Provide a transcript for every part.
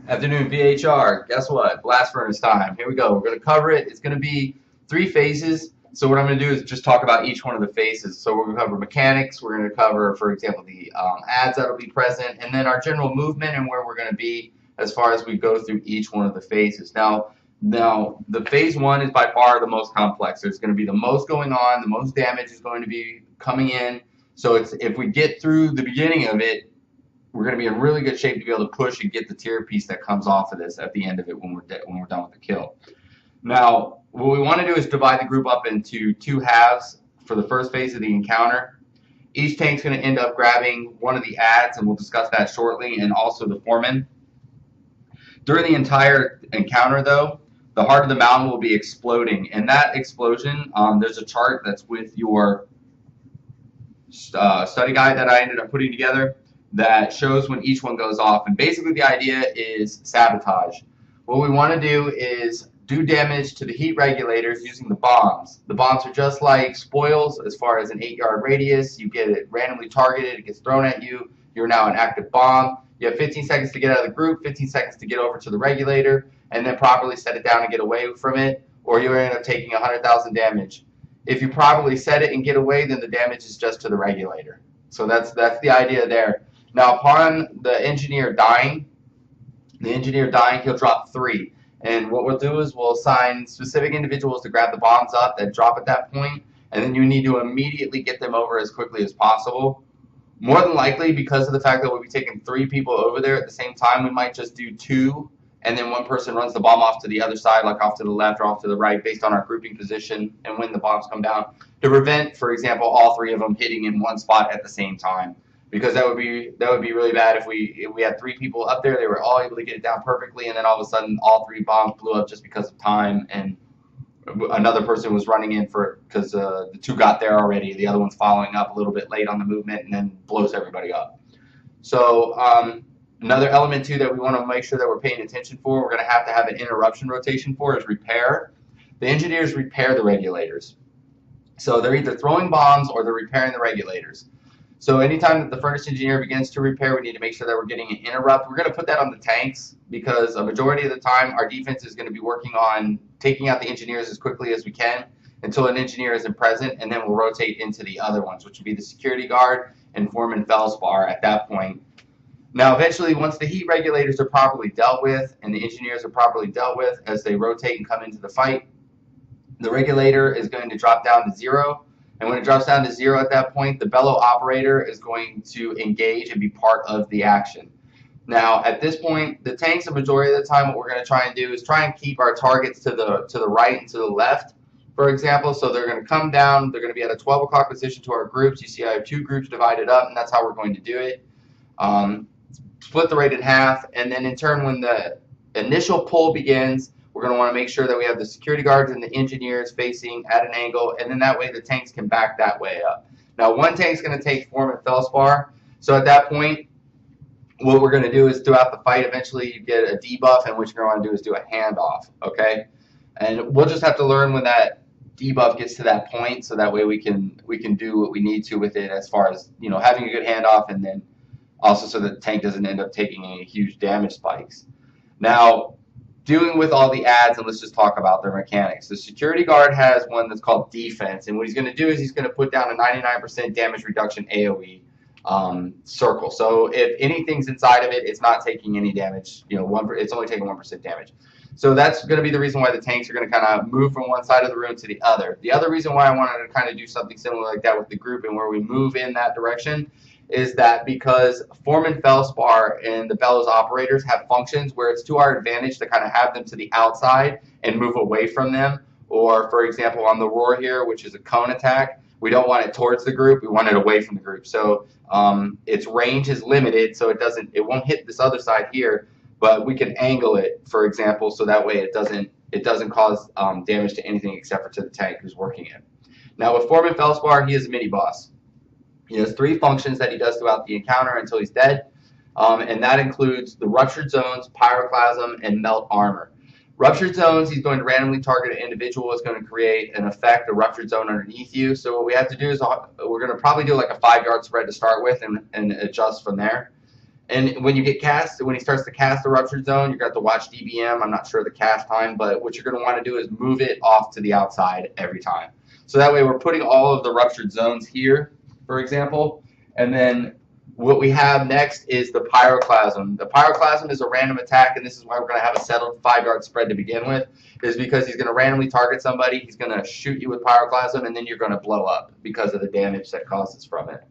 Afternoon, VHR. Guess what? Blast furnace time. Here we go. We're going to cover it. It's going to be three phases. So what I'm going to do is just talk about each one of the phases. So we're going to cover mechanics. We're going to cover, for example, the ads that will be present, and then our general movement and where we're going to be as far as we go through each one of the phases. Now, the phase one is by far the most complex. There's going to be the most going on. The most damage is going to be coming in. So if we get through the beginning of it, we're going to be in really good shape to be able to push and get the tier piece that comes off of this at the end of it when we're done with the kill. Now, what we want to do is divide the group up into two halves for the first phase of the encounter. Each tank's going to end up grabbing one of the ads, and we'll discuss that shortly, and also the foreman. During the entire encounter, though, the heart of the mountain will be exploding, and that explosion, there's a chart that's with your study guide that I ended up putting together that shows when each one goes off. And basically the idea is sabotage. What we want to do is do damage to the heat regulators using the bombs. The bombs are just like spoils as far as an 8-yard radius. You get it randomly targeted, it gets thrown at you. You're now an active bomb. You have 15 seconds to get out of the group, 15 seconds to get over to the regulator, and then properly set it down and get away from it, or you'll end up taking 100,000 damage. If you properly set it and get away, then the damage is just to the regulator. So that's the idea there. Now, upon the engineer dying, he'll drop 3. And what we'll do is we'll assign specific individuals to grab the bombs up that drop at that point, and then you need to immediately get them over as quickly as possible. More than likely, because of the fact that we'll be taking 3 people over there at the same time, we might just do 2, and then one person runs the bomb off to the other side, like off to the left or off to the right, based on our grouping position and when the bombs come down, to prevent, for example, all 3 of them hitting in one spot at the same time. Because that would be really bad if we had 3 people up there, they were all able to get it down perfectly, and then all of a sudden all 3 bombs blew up just because of time, and another person was running in for it because the 2 got there already. The other one's following up a little bit late on the movement and then blows everybody up. So another element too that we want to make sure that we're paying attention for, we're going to have an interruption rotation for, is repair. The engineers repair the regulators. So they're either throwing bombs or they're repairing the regulators. So anytime that the furnace engineer begins to repair, we need to make sure that we're getting an interrupt. We're going to put that on the tanks because a majority of the time our defense is going to be working on taking out the engineers as quickly as we can until an engineer isn't present, and then we'll rotate into the other ones, which would be the security guard and foreman felspar at that point. Now, eventually, once the heat regulators are properly dealt with and the engineers are properly dealt with as they rotate and come into the fight, the regulator is going to drop down to 0. And when it drops down to 0 at that point, the bellow operator is going to engage and be part of the action. Now, at this point, the tanks, the majority of the time, what we're going to try and do is try and keep our targets to the right and to the left, for example. So they're going to come down. They're going to be at a 12 o'clock position to our groups. You see I have 2 groups divided up, and that's how we're going to do it. Split the rate in half, and then in turn, when the initial pull begins, we're going to want to make sure that we have the security guards and the engineers facing at an angle, and then that way the tanks can back that way up. Now, one tank's going to take foreman felspar, so at that point, what we're going to do is throughout the fight, eventually you get a debuff, and what you're going to want to do is do a handoff, okay? And we'll just have to learn when that debuff gets to that point, so that way we can do what we need to with it as far as, you know, having a good handoff, and then also so that the tank doesn't end up taking any huge damage spikes. Now, dealing with all the ads, and let's just talk about their mechanics. The security guard has one that's called defense, and what he's going to do is he's going to put down a 99% damage reduction AoE circle. So if anything's inside of it, it's not taking any damage. You know, it's only taking 1% damage. So that's going to be the reason why the tanks are going to kind of move from one side of the room to the other. The other reason why I wanted to kind of do something similar like that with the group and where we move in that direction is that because foreman felspar and the bellows operators have functions where it's to our advantage to kind of have them to the outside and move away from them. Or, for example, on the roar here, which is a cone attack, we don't want it towards the group, we want it away from the group. So its range is limited, so it won't hit this other side here, but we can angle it, for example, so that way it doesn't cause damage to anything except for to the tank who's working it. Now with foreman felspar, he is a mini boss. He has 3 functions that he does throughout the encounter until he's dead, and that includes the ruptured zones, pyroclasm, and melt armor. Ruptured zones, he's going to randomly target an individual. It's going to create an effect, a ruptured zone underneath you. So what we have to do is we're going to probably do like a 5-yard spread to start with and adjust from there. And when you get cast, when he starts to cast the ruptured zone, you're going to have to watch DBM. I'm not sure the cast time, but what you're going to want to do is move it off to the outside every time. So that way we're putting all of the ruptured zones here, for example, and then what we have next is the pyroclasm. The pyroclasm is a random attack, and this is why we're going to have a settled 5-yard spread to begin with, is because he's going to randomly target somebody, he's going to shoot you with pyroclasm, and then you're going to blow up because of the damage that causes from it.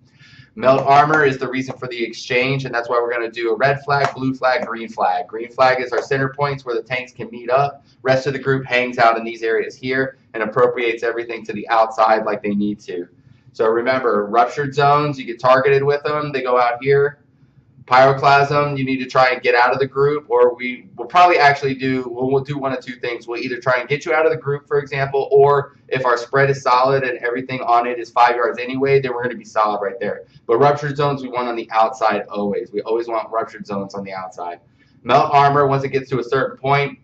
Melt armor is the reason for the exchange, and that's why we're going to do a red flag, blue flag, green flag. Green flag is our center points where the tanks can meet up. Rest of the group hangs out in these areas here and appropriates everything to the outside like they need to. So remember, ruptured zones, you get targeted with them. They go out here. Pyroclasm, you need to try and get out of the group, or we'll probably actually do, we'll do one of two things. We'll either try and get you out of the group, for example, or if our spread is solid and everything on it is 5 yards anyway, then we're going to be solid right there. But ruptured zones, we want on the outside always. We always want ruptured zones on the outside. Melt armor, once it gets to a certain point,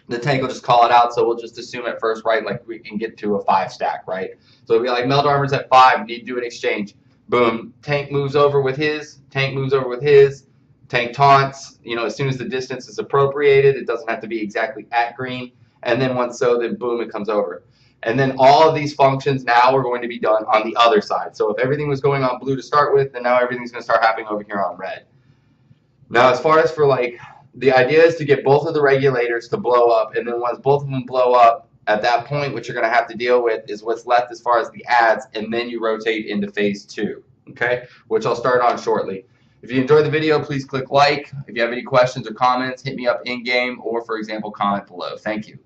the tank will just call it out, so we'll just assume at first, right, like we can get to a 5 stack, right? So it'll be like melt armor's at 5, need to do an exchange. Boom, tank moves over with his, tank moves over with his, tank taunts, you know, as soon as the distance is appropriated, it doesn't have to be exactly at green, and then once so, then boom, it comes over. And then all of these functions now are going to be done on the other side. So if everything was going on blue to start with, then now everything's going to start happening over here on red. Now, as far as for like, the idea is to get both of the regulators to blow up, and then once both of them blow up, at that point, what you're going to have to deal with is what's left as far as the adds, and then you rotate into phase 2, okay, which I'll start on shortly. If you enjoyed the video, please click like. If you have any questions or comments, hit me up in-game or, for example, comment below. Thank you.